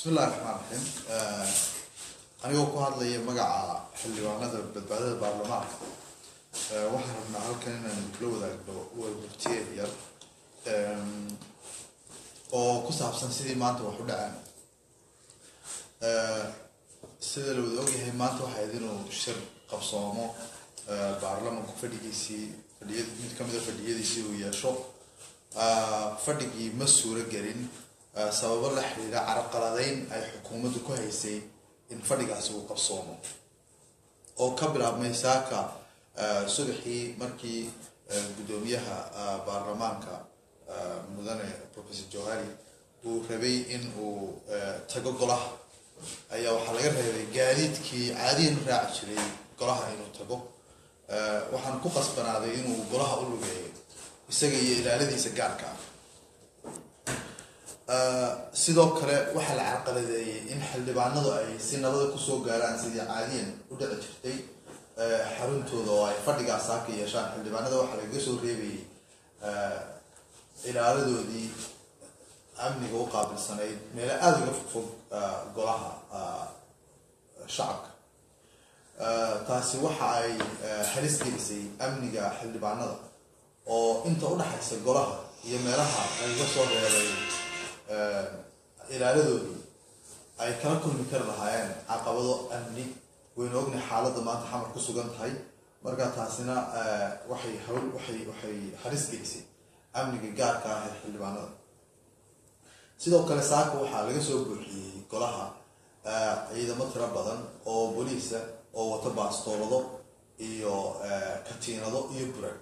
بسم الله الرحمن الرحيم anigoo ku hadlaya magaca xildhibaanada badbaadada baarlamaanka waxaan rabnaa halkan inaan kula wadaagno warburtiyeed yar oo ku saabsan sidii maanta wax u dhacaan sida la wada ogyahay maanta waxaa idinuu shir qabsoomo baarlamaanku fadhiyada mid ka mid a fadhiyadiisii uu yeesho fadhigii ma suuro gelin sababo la xiriira carqaladeyn ay xukuumaddu ku haysay in fadhigaasi uu qabsoomo oo ka bilaabmay saaka subaxii markii gudoomiyaha baarlamaanka mudane professor Johari uu rabay in uu tago golaha ayaa waxaa laga reebay gaadiidkii caadiyan raaci jiray golaha inuu tago waxaan ku qasbanaaday inuu golaha u lugeeyo isaga iyo ilaaladiisa gaarka sidoo kale waxaa la carqaladeeyay in xildhibaanadu ay si nabada kusoo gaaraan sidii caadiyan u dhici jirtay xaruntooda oo ay fadhigaas saaka yeeshaan xildhibaanada waxaa lagaga soo reebayay ilaaladoodii amniga u qaabilsanayd meelo aada uga fogfog golaha shacabka taasi waxa ay halis gelisay amniga xildhibaanada oo inta u dhaxaysa golaha iyo meelaha lagaga soo reebay ilaaladoodii ay kala kulmi kari lahaayeen caqabado amni waynu ognahay xaaladda maanta xamar ku sugan tahay marka taasina waxay halis gelisay amniga gaarka ah ee xildhibaanada sidoo kale saaka waxaa laga soo buuxiyey golaha ciidamo tiro badan oo booliisa oo wata baastoolado iyo katiinado iyo burag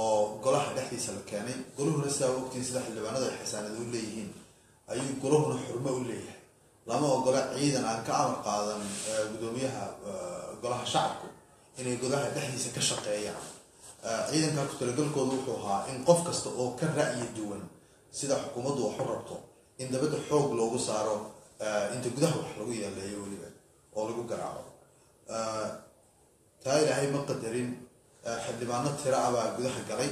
oo golaha dhexdiisa la keenay goluhuna sidaa ogtiin sida xildhibaanadu ay xasaanada u leeyihiin ayuu golahuna xurmo u leeyahay lama ogola ciidan aan ka amar qaadan gudoomiyaha golaha shacabku inay golaha dhexdiisa ka shaqeeyaan ciidanka ku talagalkooda wuxuu ahaa in qof kasta oo ka ra'yi duwan sida xukuumaddu wax u rabto in dabadda xoog loogu saaro inta gudaha wax lagu yeeleeyo weliba oo lagu garaaco taa ilaahay ma qadarin xildhibaano tiro ah baa gudaha galay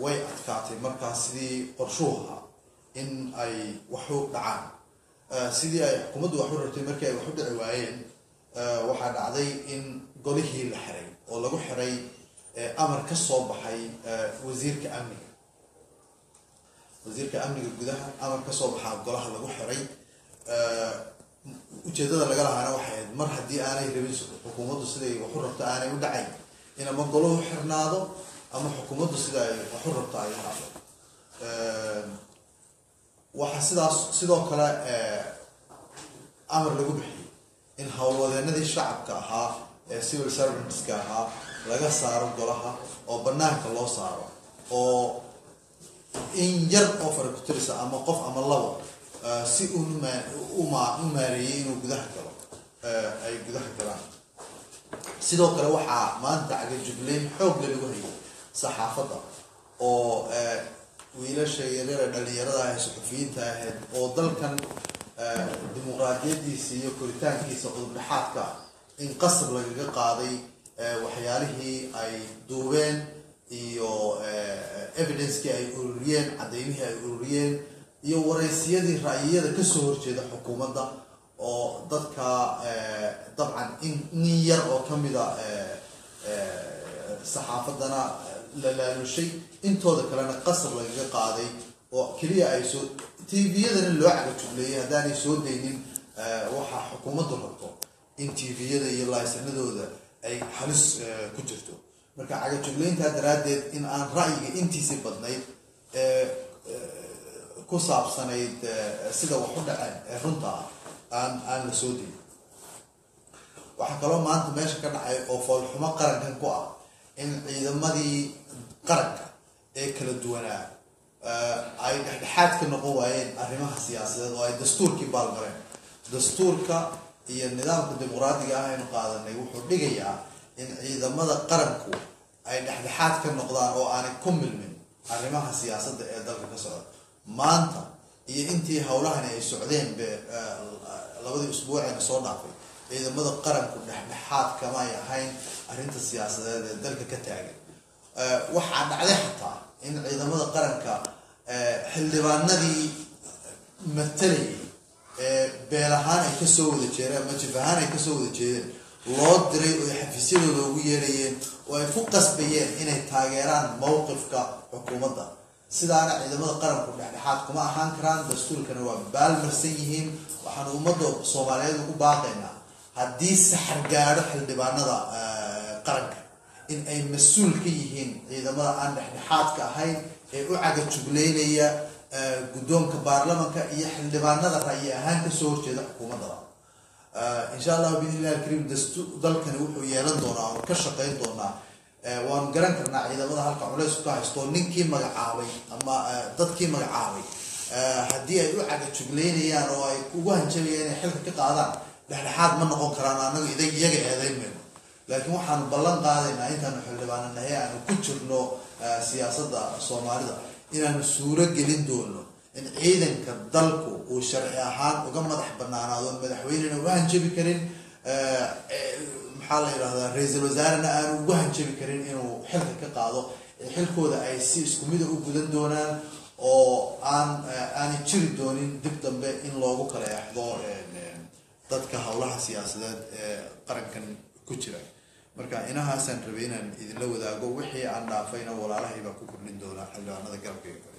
way adkaatay markaas sidii qorshuhu ahaa in ay waxu dhacaan sidii ay xukuumaddu wax u rabtay markii ay wax u dhici waayeen waxaa dhacday in golihii la xiray oo lagu xiray amar ka soo baxay wasiirka amniga gudaha amar ka soo baxaa golaha lagu xiray ujeedada laga lahaana waxay ahayd mar haddii aanay rabin xukuumaddu siday wax u rabto aanay u dhacayn in ama golahu xirnaado ama xukuumaddu sida ay wax u rabto ay u dhacdo waxaa sidaas sidoo kale amar lagu bixiyey in howlwadeenadii shacabka ahaa ee civil servantska ahaa laga saaro golaha oo banaanka loo saaro oo in yar oo farakutirisa ama qof ama labo si u maareeyay inuu gudaha galo ay gudaha galaan sidoo kale waxaa maanta cagajugleyn xoog le lagu hayay saxaafadda oo wiilasha yaryara dhalinyarada ah ee suxufiyiinta ahayd oo dalkan dimuqraadiyadiisa iyo koritaankiisa cudurdhexaadka in qasab lagaga qaaday waxyaalihii ay duubeen iyo evidencekii ay ururiyeen cadaymihii ay ururiyeen iyo waraysiyadii ra'yiyada kasoo horjeeda xukuumadda oo dadka dabcan in yar oo kamida saxaafadana la laalushay intooda kalena qasab lagaga qaaday oo keliya ay soo tviyadana loo cagajugleeyay haddaanay soo daynin waxaa xukuumaddu rabto in tviyada iyo laysanadooda ay halis ku jirto marka cagajugleyntaa daraaddeed in aan ra'yiga intiisii badnayd ku saabsanayd sida wax u dhaceen ee runta ah aan la soo dayin waxaa kaloo maanta meesha ka dhacay oo foolxumo qarankan ku ah in ciidamadii qaranka ee kala duwanaa ay dhexdhexaad ka noqon waayeen arrimaha siyaasadeed oo ay dastuurkii baalmareen dastuurka iyo nidaamka dimuqraadiga ah aynu qaadanay wuxuu dhigayaa in ciidamada qaranku ay dhexdhexaad ka noqdaan oo aanay ku milmin arrimaha siyaasadda ee dalka ka socda maanta iyo intii howlahani ay socdeen labadii usbuuceena soo dhaafay ciidamada qaranku dhexdhexaad kama ay ahayn arrinta siyaasadeed ee dalka ka taagan waxaa dhacday xataa in ciidamada qaranka xildhibaanadii matalayay beelahaan ay kasoo wada jeedeen ama jifahaan ay kasoo wada jeedeen loo diray oo xafiisyadooda ugu yeerayeen oo ay ku qasbayeen inay taageeraan mowqifka xukuumadda sidaana ciidamada qaranku dhexdhexaad kuma ahaan karaan dastuurkana waa baalmarsan yihiin waxaan ummadda Soomaaliyeed ugu baaqaynaa haddii saxar gaadho xildhibaanada qaranka in ay mas'uul ka yihiin ciidamada aan dhexdhexaadka ahayn ee u caga jugleynaya guddoonka baarlamaanka iyo xildhibaanada ra'yi ahaan ka soo horjeeda xukuumadda إن شاء الله بإذن الله الكريم dalkani wuxuu yeelan doonaa oo ka shaqeyn doonaa waan garan karnaa ciidamada halka culays ka haysto ninkii magacaabay ama dadkii magacaabay haddii ay u caga jugleynayaan oo ay ugu hanjabayaan inay xilka ka qaadaan dhexdhexaad ma noqon karaan anagu iyaga eedaynayno laakiin waxaan ballan qaadaynaa intaanu xildhibaananahay aanu ku jirno siyaasadda Soomaalida inaanu suuro gelin doono in ciidanka dalku uu sharci ahaan uga madax banaanaado madaxweynena u hanjabi karin maxaa la yiraahdaa ra'iisul wasaarena aanu ugu hanjabi karin inuu xilka ka qaado xilkooda ay si isku mid u gudan doonaan oo aan jiri doonin dib dambe in loogu kala yaxdo dadka hawlaha siyaasadeed ee qarankan ku jira marka inahaasaan rabay inaan idinla wadaago wixii aan dhaafayna walaalahayba ku kordhin doonaa xildhibaanada garabkayga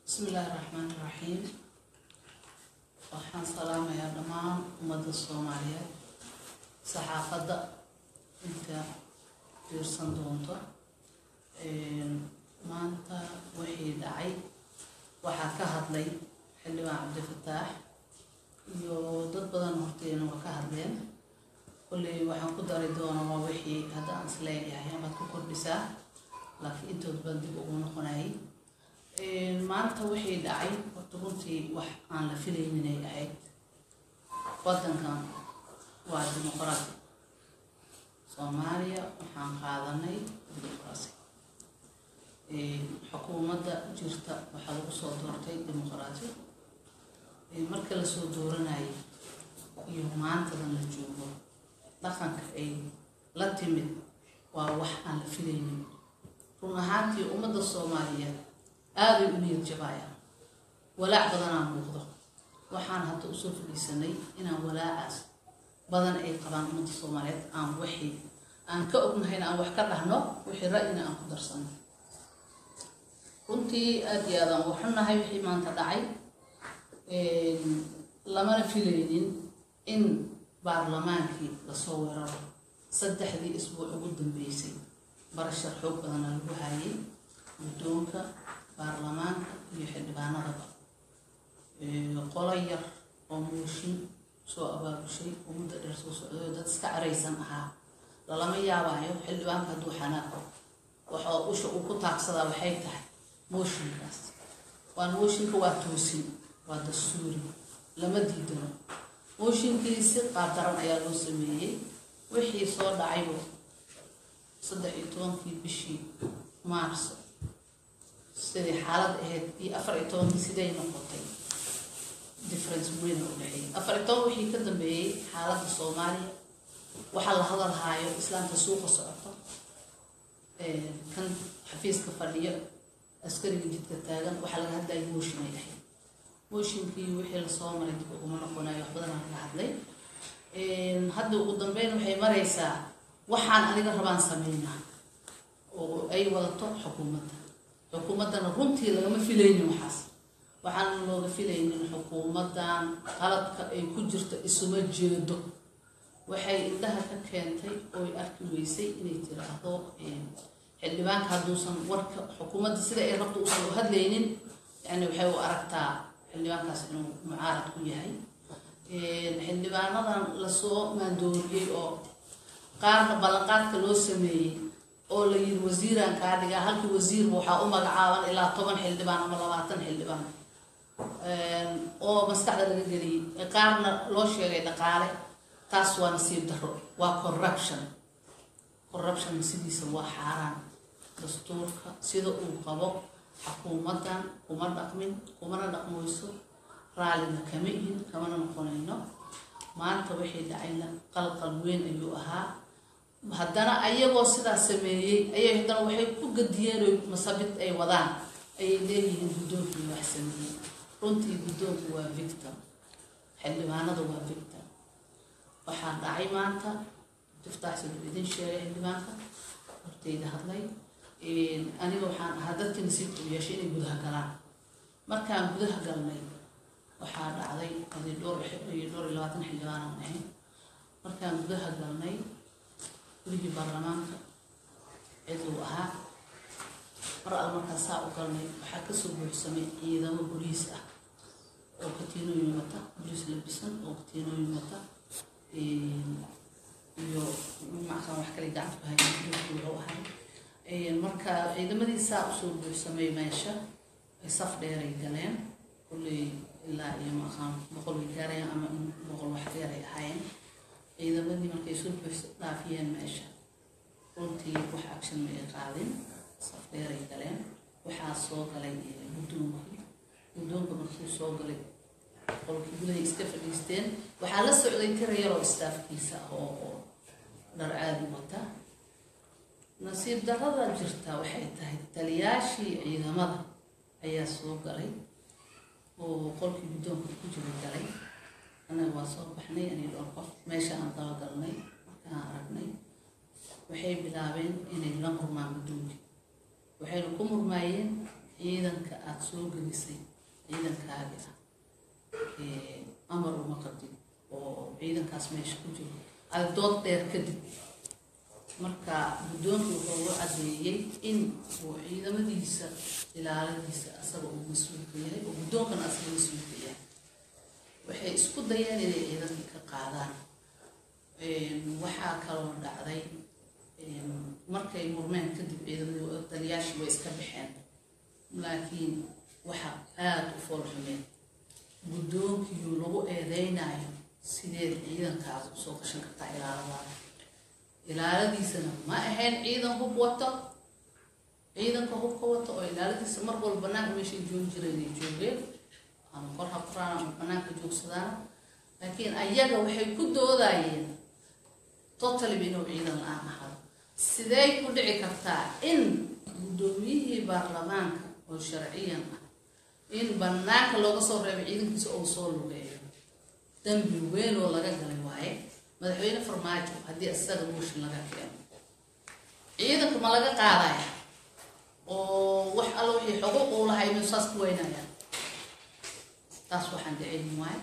بسم الله الرحمن الرحيم وحان سلام يا دمان أمد الصومالية صحافة انت بيرسان دونتا ما انت وحي داعي وحاكا هدلي حلوة عبد الفتاح يو ضد بدن مرتين وكا هدلين كلي وحان قدري دونا ووحي هذا أنسلين يعني ما تكون بسا لكن انتو تبدي بقونا قناي maanta wixii dhacay horta runtii wax aan la filaynin inay ahayd wadankan waa dimuqraadi Soomaaliya waxaan qaadanay dimuqraadi xukuumadda jirta waxa lagu soo doortay dimuqraadi marka la soo dooranay iyo maanta la joogo dhaqanka ay la timid waa wax aan la filaynin run ahaantii ummadda Soomaaliyeed aad u niyad jabaya walaac badan aan muuqdo waxaan hadda u soo fadhiisanay inaan walaacaas badan ay qabaan ummadda Soomaaliyeed aan wixii aan ka ognahay aan wax ka dhahno wixii ra'yina aan ku darsano runtii aad iyo aad aan waxnahay wixii maanta dhacay lamana filaynin in baarlamaankii la soo weeraro saddexdii isbuuc ugu dambeysay barashar xoog badan lagu hayay guddoonka baarlamaanka iyo xildhibaanada qolo yar oo mooshin soo abaabushay oo muddo dheer soo socday dad iska caraysan ahaa lama yaabayo xildhibaanka hadduu xanaaqo waxa uu ku taagsadaa waxay tahay mooshinkaas waa mooshinka waa toosin waa dastuuri lama diidano mooshinkiisi qaab daran ayaa loo sameeyey wixii soo dhacay 13 bishii Maarso sidii xaalad ahayd iyo 14 sidee noqotay difference weyn oo dhaxay 14 wixii ka dambeeyay xaaladda Soomaaliya waxa la hadalhayo islaamka suuqa socoto kan xafiiska fadhiyo askariga jidka taagan waxa laga hadlayo mooshin ay ahayd mooshinkii wixii la soo maray dib ugu noqonayo wax badan laga hadlay hadda ugu dambeyn waxay maraysaa waxaan aniga rabaan sameeynaa oo ay wadato xukuumadana runtii lagama filaynin waxaan looga filaynin xukuumadan qaladka ay ku jirto isuma jeedo waxay indhaha ka keentay oo arki weysay inay tiraahdo xildhibaanka hadduusan warka xukuumadda sida ay rabto u soo hadlaynin yani waxay u aragtaa xildhibaankaas inuu mucaarad ku yahay xildhibaanadan la soo maandooriyay oo qaarna ballanqaadka loo sameeyay oo la yiri wasiiran ka dhiga halkii wasiir waxa u magacaaban ilaa 10 xildhibaan ama 20 xildhibaan oo maskaxda laga geliyay qaarna loo sheegay dhaqaale taas waa nasiib darro waa corruption sidiisa waa xaaraan dastuurka sida uu qabo xukuumadan kuma dhaqmin kumana dhaqmayso raalina kama ihin kamana noqonayno maanta wixii dhacayna qalqal weyn ayuu ahaa haddana ayagoo sidaas sameeyey ayay haddana waxay ku gadiyeen masabid ay wadaan ayay leeyihiin guddoonkii wax sameeyey runtii guddoonku waa victim xildhibaanadu waa victim waxaa dhacay maanta tiftaxsan idin sheegay xildhibaanka hortayda hadlay aniga waxaan ahaa dadkii nasiibka u yeeshay inay gudaha galaan markaan gudaha galnay waxaa dhacday adii dhowr iyo 20 xildhibaan aan ahayn markaan gudaha galnay gurigii baarlamaanka ciduu ahaa mar al markaa saa u galnay waxaa kasoo buuxsamay ciidamo boliis ah oo katiinooyin wata boliis labisan oo katiinooyin wata iyo macaan wax kale gacanta ku hayay wuxuu ahay marka ciidamadii saa usoo buuxsamay meesha ay saf dheer ay galeen kulli ilaa iyo macaan boqol gaaraya ama boqol wax dheer ay ahaayeen ciidamadii markay soo dhaafiyeen meesha runtii wax action ma ay qaadin saf dheer ay galeen waxaa soo galay guddoonka markuu soo galay qolkii gudaha iska fadhiisteen waxaa la socday tira yaroo staafkiisa oo dhar caadi wata nasiib darrada jirta waxay tahay taliyaashii ciidamada ayaa soo galay oo qolkii guddoonka ku jira galay anaga waa soo baxnay aniga dhowr qof meesha aan daba galnay markaan aragnay waxay bilaabeen inay la murmaan guddoonka waxayna ku murmaayeen ciidanka aad soo gelisay ciidankaaga amar uma qadin oo ciidankaas meesha ku jiro ay dood dheer kadib marka guddoonka wuxuu u cadeeyay in uu ciidamadiisa ilaaladiisa asaga uu mas'uulka yahay oo guddoonkana asaga mas'uulka yahay waxay isku dayeen inay ciidanka ka qaadaan waxaa kaloo dhacday markay murmeen kadib ciidamadii taliyaashii way iska baxeen laakiin waxa aad u fool xumeen guddoonkii lagu eedeynayo sideed ciidankaas usoo qashan kartaa ilaaladiisana ma ahayn ciidan hub wato ciidanka hubka wato oo ilaaladiisa mar walba banaanka meeshay joogi jireen ay joogeen ama kor ha quraan ama banaanka joogsadaan laakiin ayaga waxay ku doodayeen totally inuu ciidan la'aan ahaa sidee ku dhici kartaa in guddoomiyihii baarlamaanka oo sharciyan ah in banaanka looga soo reebay ciidankiisa oo soo lugeeyo dambi weyn oo laga galay waaye madaxweyne farmaajo haddii asaga mooshin laga keeno ciidanka ma laga qaadaya oo wax alla wixii xuquuq u lahay inuu saas ku weynayaan taas waxaan daceyn waaye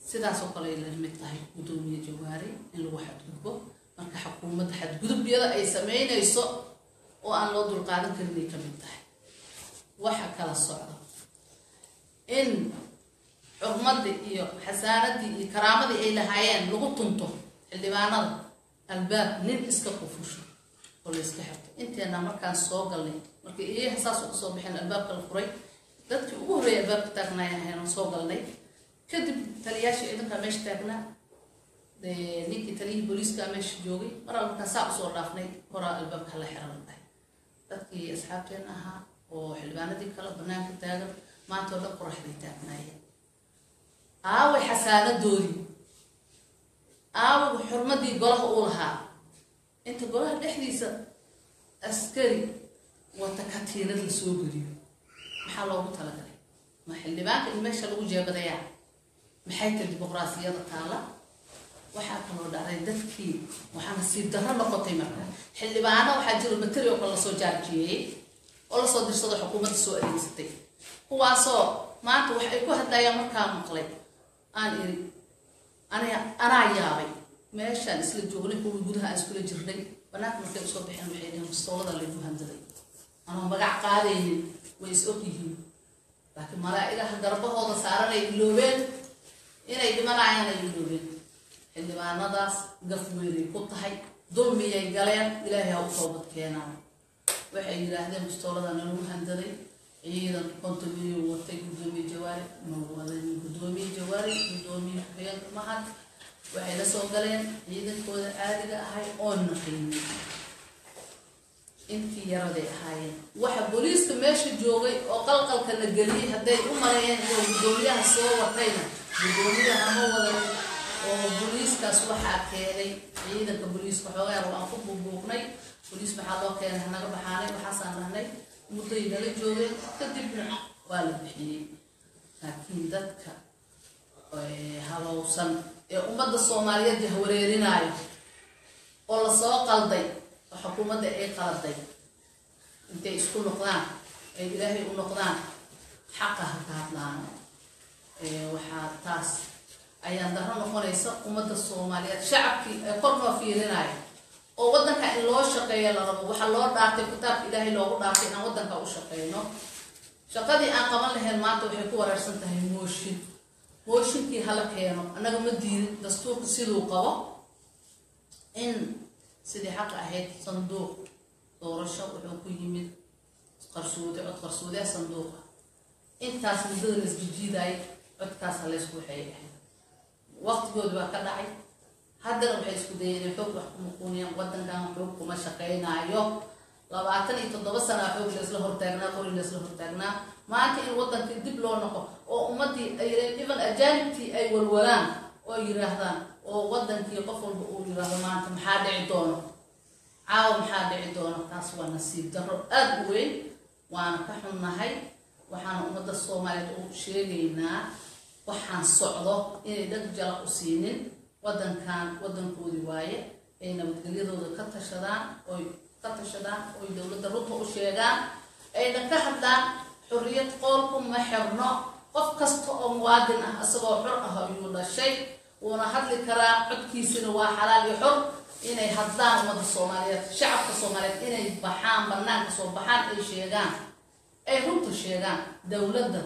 sidaas oo kale la mid tahay guddoomiye Jawaari in lagu xadgudbo marka xukuumadda xadgudubyada ay sameynayso oo aan loo dul qaadan karin ay ka mid tahay waxa kala socda in xurmadii iyo xasaaradii iyo karaamadii ay lahaayeen lagu tunto xildhibaanada albaab nin iska qufusho oo la iska xirto inteena markaan soo galnay markii ay xasaas u soo bixin albaabka la furay dadkii ugu horeeyay albaabka taagnaayeen soo galnay kadib taliyaashii ciidanka meesha taagnaa ninkii taliyihii booliiska meesha joogay mar markaan saa usoo dhaafnay horaa albaabka la xiran tahay dadkii asxaabteen ahaa oo xildhibaanadii kale banaanka taagan maanta oo dhan qoraxday taagnaayeen aaway xasaanadoodii aaway xurmadii golaha uu lahaa inta golaha dhexdiisa askari wata katiinad la soo geliyo maxaa loogu talagalay ma xildhibaanka in meesha lagu jeebadayaa maxay tahay dimuqraasiyada taala waxaa kaloo dhacday dadkii waxaana sii darro noqotay marka xildhibaano waxaa jiro bateri oo kale lasoo jaarjiyey oo lasoo dirsado xukuumadda soo adeegsatay kuwaasoo maanta waxay ku hadlayaan markaa maqlay aan iri anaa yaabay meeshaan isla joognay kuwii gudaha aan iskula jirnay banaanka markay usoo baxeen waxay dhaheen mustawlada laygu handaday anoo magac qaadaynin way is og yihiin laakiin malaa'igaha garbahooda saaranay iloobeen inay dhimanayaan ay iloobeen xildhibaanadaas gaf weynay ku tahay dulmiyay galeen ilaahay ha u toobad keenaan waxay yiraahdeen mustoolada nagu handaday ciidan kontomiyo watay gudoomiye jawaari ma wadan gudoomiye jawaari gudoomiye keen mahad waxay la soo galeen ciidankooda caadiga ahay oo naqiinay intii yaraday ahaayeen waxa booliiska meesha joogay oo qalqalka la geliyay hadday u maleeyeen oo gudoomiyaha soo watayna gudoomiyaha ma wadan oo booliiskaas waxaa keenay ciidanka booliiska xoogaa waan ku buubuuqnay booliis maxaa loo keenay naga baxaanay waxaasaan dhahnay mudday nala joogeen kadibna waa la bixiyey laakiin dadka halowsan ee ummadda Soomaaliyeed hawareerinaayo oo la soo qalday oo xukuumadda ay qalday intay isku noqdaan ay ilaahay u noqdaan xaqa ha ka hadlaan waxaa taas ayaan daro noqonaysa ummadda Soomaaliyeed shacabkii ay kornoo fiirinaayo oo wadanka in loo shaqeeyo la rabo waxa loo dhaartay kitaabka ilaahay loogu dhaartay in wadanka u shaqeeyno shaqadii aan qaban lahayn maanta waxay ku wareersan tahay mooshinkii hala keeno annaga ma diidin dastuurka siduu qabo in sidii xaq ahayd sanduuq doorasho wuxuu ku yimid qarsoodi sanduuqa intaas muddada la isjiiday codkaas la isku xeeyay waqtigood baa ka dhacay haddana waxay isku dayeen xoog wax ku muqooniyaan wadankan xoog kuma shaqeynaayo 27 sano xoog la isla hortaagnaa qori la isla hortaagnaa maanta in wadanka dib loo noqo oo ummadii ay even ajaanibtii ay walwalaan oo yiraahdaan oo wadankii qof walba uu yiraahdo maanta maxaa dhici doono caaw maxaa dhici doono taas waa nasiib darro aad u weyn waana ka xunnahay waxaan ummadda Soomaaliyeed u sheegaynaa waxaan socdo inay dad jala u siinin wadankoodi waaye ay nabadgelyadooda ka tashadaan oo dawladda runta u sheegaan ay ka hadlaan xurriyad qowlku ma xirno qof kasta oo muwaadin ah asagoo xor ah ayuu dhashay una hadli karaa codkiisina waa xalaal iyo xor inay hadlaan ummadda Soomaaliyeed shacabka Soomaaliyeed inay baxaan banaanka soo baxaan ay sheegaan ay runta sheegaan dawladda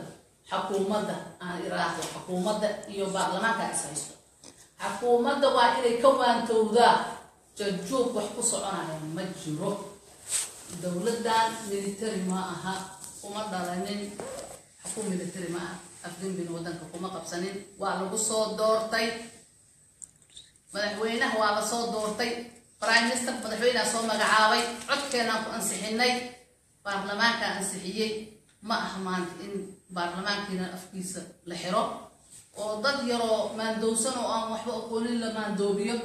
xukuumadda aan iraahdo xukuumadda iyo baarlamaanka is haysto xukuumadda waa inay ka waantowdaa joog wax ku soconaya ma jiro dawladdan military ma aha uma dhalanin xukuum military ma aha afdambin wadanka kuma qabsanin waa lagu soo doortay madaxweynaha waa la soo doortay prime minister madaxweynaha soo magacaabay codkeena ku ansixinay baarlamaanka ansixiyay ma aha maanta in baarlamaankiina afkiisa la xiro oo dad yaroo maandowsan oo aan waxba aqoonin la maandoobiyo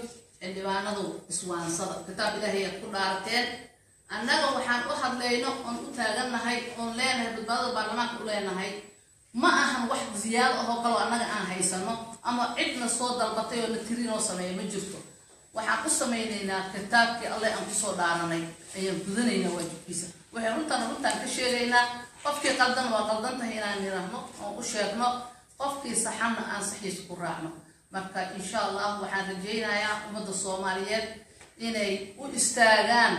xildhibaanadu iswaansada kitaab ilaahay ku dhaarteen annaga waxaan u hadlayno oon u taagannahay oon leenahay badbaadada baarlamaanka u leenahay ma ahan wax ziyaado oo kale annaga aan haysano ama cidna soo dalbatay oo la tirinoo sameeyo ma jirto waxaan ku sameynaynaa kitaabkii alle aan ku soo dhaaranay ayaan gudanaynaa waajibkiisa waxaan runtaan ka sheegaynaa qofkii qaldan waa qaldan tahay inaan niraahno oo u sheegno qofkii saxana aan saxiis ku raacno marka insha Allah waxaan rajaynayaa ummadda Soomaaliyeed inay u istaagaan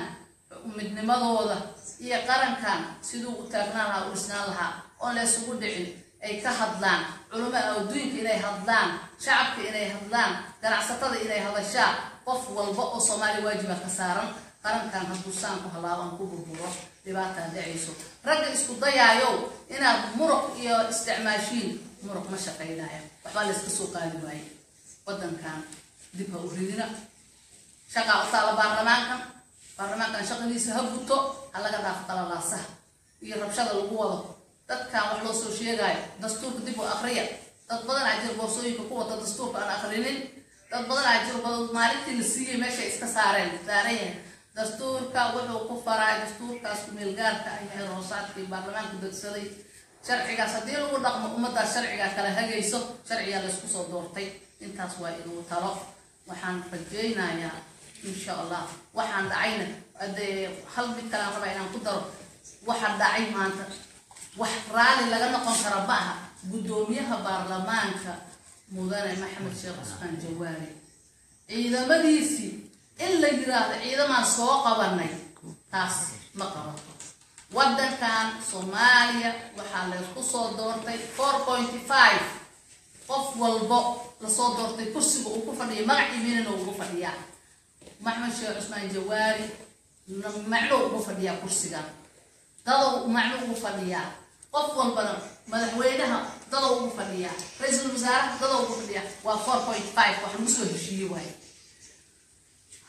midnimadooda iyo qarankan sidoo u taagnaan lahaa u isnaan lahaa oo la isugu dhicin ay ka hadlaan culimada adduunka inay hadlaan shacabka inay hadlaan ganacsatada inay hadashaan qof walba oo Soomaali waajiba ka saaran qarankan hadduu saan ku halaaban ku burburo dhibaato dhacayso ragga isku dayaayo inaad muruq iyo isticmaashiin muruq ma shaqeynaayo waxba la iska soo qaadi waayo wadankan dib u ridina shaqa u taala baarlamaankan shaqadiisa ha guto halaga dhaaf qalalaasa iyo rabshada lagu wado dadkan wax loo soo sheegay dastuurka dib u akhriya dad badan ajir boosooyinka ku wada dastuurka aan akhrinin dad badan ajir maalintii la siiyay meesha iska saareen dastuurka wuxuu ku faray dastuurkaas meel gaarka ah ee roosaadkii baarlamaanka dadsaday sharcigaas hadii lagu dhaqmo ummadda sharciga kala hagayso sharciga la isku soo doortay intaas waa inuu talo waxaan rajaynayaa insha Allah waxaan dhacayna hal mid kale raba inaan ku daro waxa dhacay maanta wax raali laga noqon kara baaha gudoomiyaha baarlamaanka mudane Maxamed Sheekh Usman Jawaari ciidamadiisi in la yiraahdo ciidamaan soo qabanay taas ma qabato wadankan Soomaaliya waxa la isku soo doortay 4.5 qof walba la soo doortay kursiga uu ku fadhiyo magaciisa uu ku fadhiyaa maxamed sheekh cusmaan jawaari macno ugu fadhiyaa kursiga dadoo macno ugu fadhiyaa qof walbana madaxweynaha dadoo ugu fadhiyaa ra'iisul wasaaraha dadoo ugu fadhiyaa waa 4.5 wax lagu soo heshiiyey waay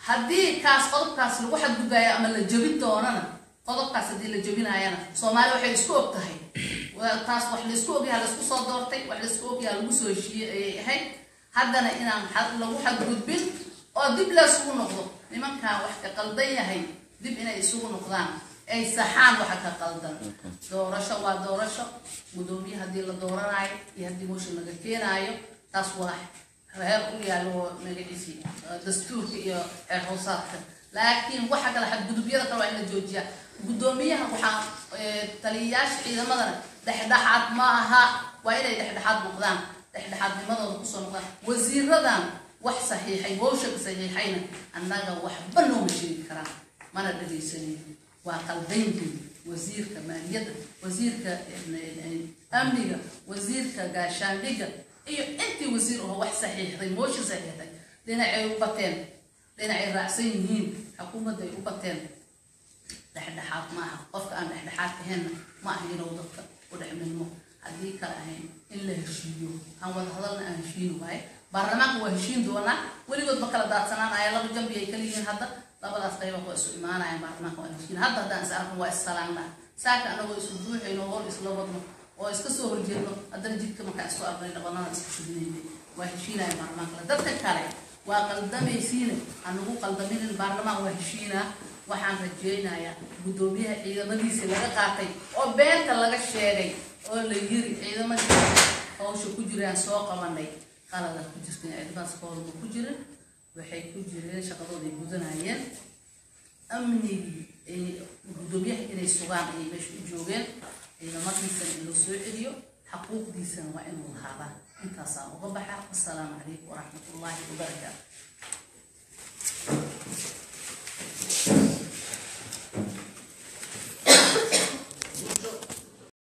haddii kaas qodobkaas lagu xadgudbayo ama la jabin doonana qodobkaas haddii la jabinayana Soomaali waxay isku og tahay taas wax la isku ogyahay la isku soo doortay wax la isku ogyahay lagu soo heshiiyey ahay haddana inaan lagu xadgudbin oo dib la isugu noqdo nimanka wax ka qaldan yahay dib inay isugu noqdaan ay saxaan waxa ka qaldan doorasho waa doorasho gudoomiye haddii la dooranayo iyo haddii mooshin laga keenayo taas waa reer u yaalo magaciisi dastuurka iyo xeerhoosaadka laakiin waxa kala xadgudubyada kale waa in la joojiya gudoomiyaha waxa taliyayaasha ciidamadana dhexdhexaad ma aha waa inay dhexdhexaad noqdaan dhexdhexaadnimadooda ku soo noqdaan wasiiradan wax saxiixay mooshin saxiixayna annaga waxba nooma sheegi karaan mana dhageysanin waa qaldayntii wasiirka maaliyadda wasiirka amniga wasiirka gaashaandhigga iyo intii wasiir oo wax saxiixday mooshin saxiixday dhinacay u bateen dhinacay raacsan yihiin xukuumadda ay u bateen dhexdhexaad maaha qofka aan dhexdhexaad ahaynna ma aha inuu dadka u dhexmilmo haddii kale ahayn in la heshiiyo aan wada hadalna aan heshiin waaye baarlamaanka waa heshiin doonaa weligoodba kala daadsanaanaya laba jambi ay kala yihiin hadda labadaas qaybood waa isu imaanayaan baarlamaanka waa heshiin hadda haddaan is aragno waa issalaamnaa saaka anagoo isu buuxayno hor isla wadno oo iska soo horjeedno haddana jidka markaa isku aqbali dhabanada isku shubinayna waa heshiinaya baarlamaanka dadka kale waa qaldamaysiina anugu qaldaminin baarlamaan waa heshiinaa waxaan rajeynayaa gudoomiyaha ciidamadiisa laga qaatay oo beenta laga sheegay oo la yiri ciidamadii hawsha ku jiraan soo qabanay qalada ku jirtay ciidamadaas qodob ku jirin waxay ku jireen shaqadooda ay gudanayeen amnigii gudoomiyaha inay sugaan ay meesha u joogeen ciidamadiisana in loo soo celiyo xaquuqdiisana waa inuu lahaadaan intaasaan uga baxaa. Assalaamu calaykum waraxmatullaahi wabarakaatu.